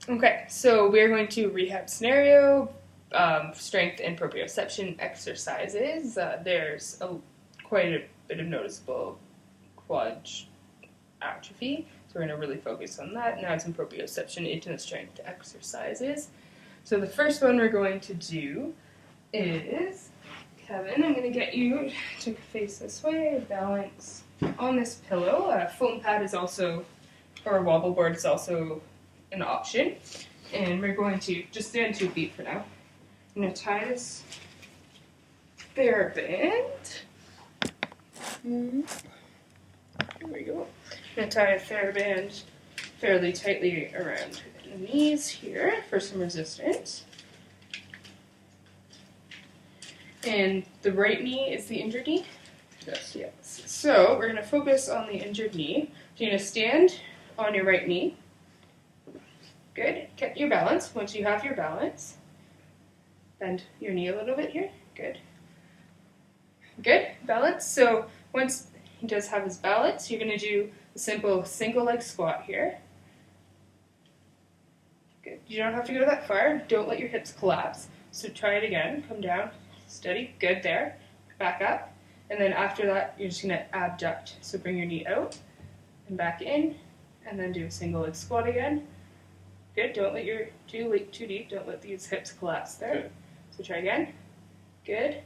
Okay, so we're going to rehab scenario, strength and proprioception exercises. There's quite a bit of noticeable quad atrophy, so we're going to really focus on that. Now some proprioception into the strength exercises. So the first one we're going to do is, Kevin, I'm going to get you to face this way, balance on this pillow. A foam pad is also, or a wobble board is also an option. And we're going to just stand 2 feet for now. I'm going to tie this TheraBand. There we go. I'm going to tie a TheraBand fairly tightly around the knees here for some resistance. And the right knee is the injured knee? Yes. So we're going to focus on the injured knee. So you're going to stand on your right knee. Good. Get your balance. Once you have your balance, bend your knee a little bit here. Good. Good. Balance. So once he does have his balance, you're going to do a simple single leg squat here. Good. You don't have to go that far. Don't let your hips collapse. So try it again. Come down. Steady. Good there. Back up. And then after that, you're just going to abduct. So bring your knee out and back in. And then do a single leg squat again. Good. Don't let your too deep. Don't let these hips collapse there. Good. So try again. Good.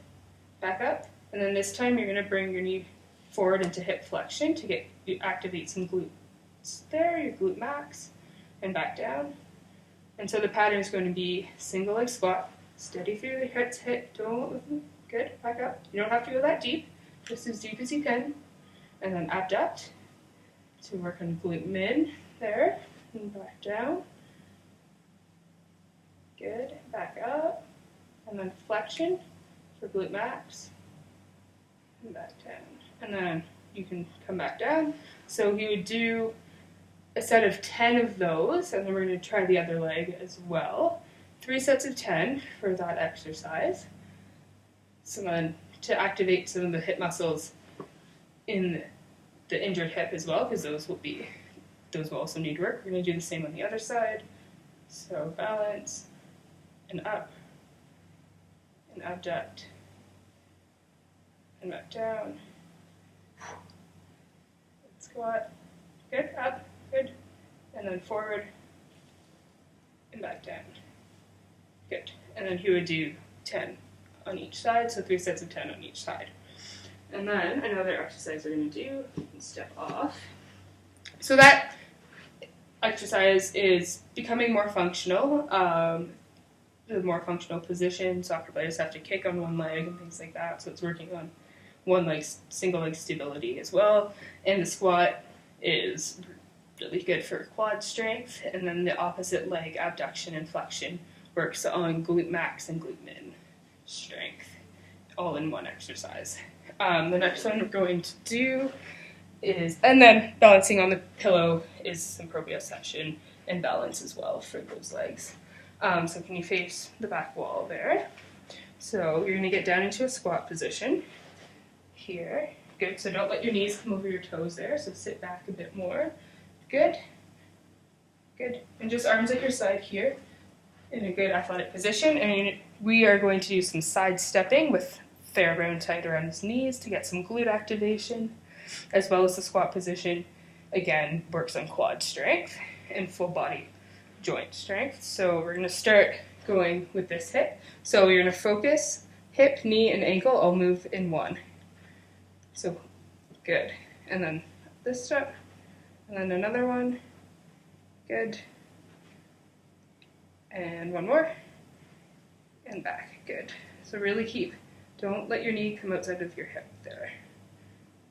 Back up. And then this time you're going to bring your knee forward into hip flexion to activate some glutes there, your glute max, and back down. And so the pattern is going to be single leg squat, steady through the hips, good, back up. You don't have to go that deep, just as deep as you can. And then abduct to work on glute min there, and back down. Good, back up. And then flexion for glute max, and back down. And then you can come back down. So he would do a set of 10 of those, and then we're going to try the other leg as well. 3 sets of 10 for that exercise. So then to activate some of the hip muscles in the injured hip as well, because those will also need work. We're going to do the same on the other side. So balance, and up, and abduct, and back down. Squat, good, up, good, and then forward, and back down. Good. And then he would do 10 on each side, so 3 sets of 10 on each side. And then another exercise we're going to do, step off. So that exercise is becoming more functional. The more functional position, soccer players have to kick on one leg and things like that, so it's working on one leg, single leg stability as well. And the squat is really good for quad strength. And then the opposite leg, abduction and flexion, works on glute max and glute min strength, all in one exercise. The next one we're going to do is, and then balancing on the pillow is some proprioception and balance as well for those legs. So can you face the back wall there? So you're going to get down into a squat position. Here. Good. So don't let your knees come over your toes there. So sit back a bit more. Good. Good. And just arms at your side here in a good athletic position. And we are going to do some side stepping with TheraBand tight around his knees to get some glute activation, as well as the squat position. Again, works on quad strength and full body joint strength. So we're going to start going with this hip. So you're going to focus hip, knee, and ankle all move in one. So, good. And then this step, and then another one. Good. And one more. And back. Good. So really don't let your knee come outside of your hip there.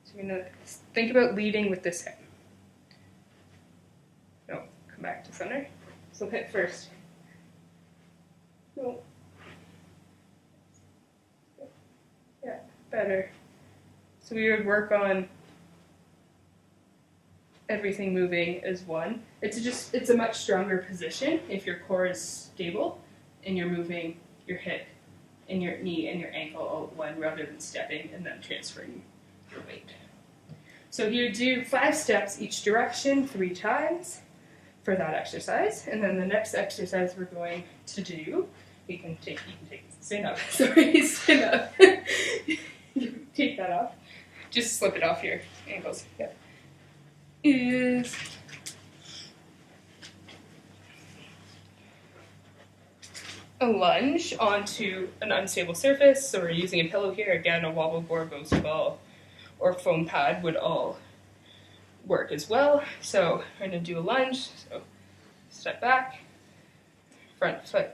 So you're going to think about leading with this hip. No, come back to center. So hip first. No. Yeah, better. So we would work on everything moving as one. It's a much stronger position if your core is stable and you're moving your hip and your knee and your ankle all at one rather than stepping and then transferring your weight. So you do 5 steps each direction 3 times. for that exercise. And then the next exercise we're going to do, you can take stand up, sorry, stand up. Take that off. Just slip it off your ankles. Yeah. Is a lunge onto an unstable surface. So we're using a pillow here. Again, a wobble board, ghost ball, or foam pad would all work as well. So we're going to do a lunge. So step back, front foot.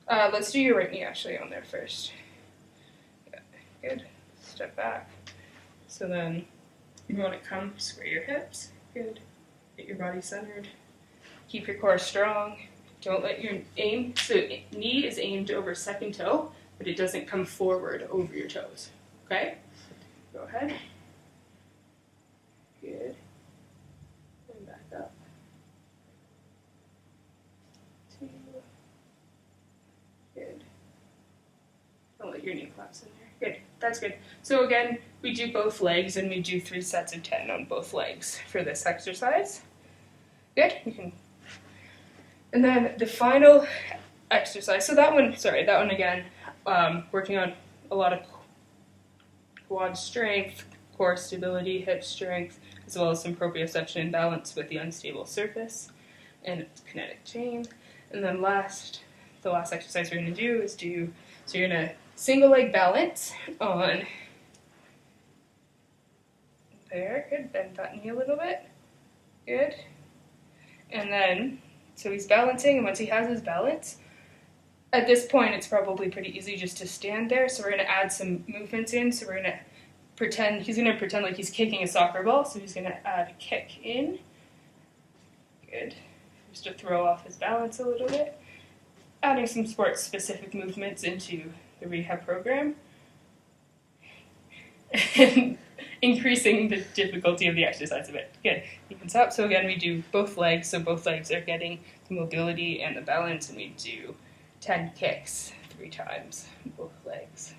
Let's do your right knee actually on there first. Yeah, good. Step back. So then you want to come square your hips. Good. Get your body centered. Keep your core strong. Don't let your aim, so knee is aimed over second toe, but it doesn't come forward over your toes. Okay? Go ahead. Good. And back up. 2. Good. Don't let your knee collapse in there. Good. That's good. So again, we do both legs and we do 3 sets of 10 on both legs for this exercise. Good. You can. And then the final exercise, so that one again, working on a lot of quad strength, core stability, hip strength, as well as some proprioception and balance with the unstable surface and kinetic chain. And then the last exercise we're going to do is so you're going to single leg balance on there, good, bend that knee a little bit, good. And then, so he's balancing, and once he has his balance, at this point it's probably pretty easy just to stand there, so we're going to add some movements in, so we're going to he's going to pretend like he's kicking a soccer ball, so he's going to add a kick in, good, just to throw off his balance a little bit, adding some sport-specific movements into the rehab program, and increasing the difficulty of the exercise a bit. Good. You can stop. So again, we do both legs. So both legs are getting the mobility and the balance, and we do 10 kicks 3 times, both legs.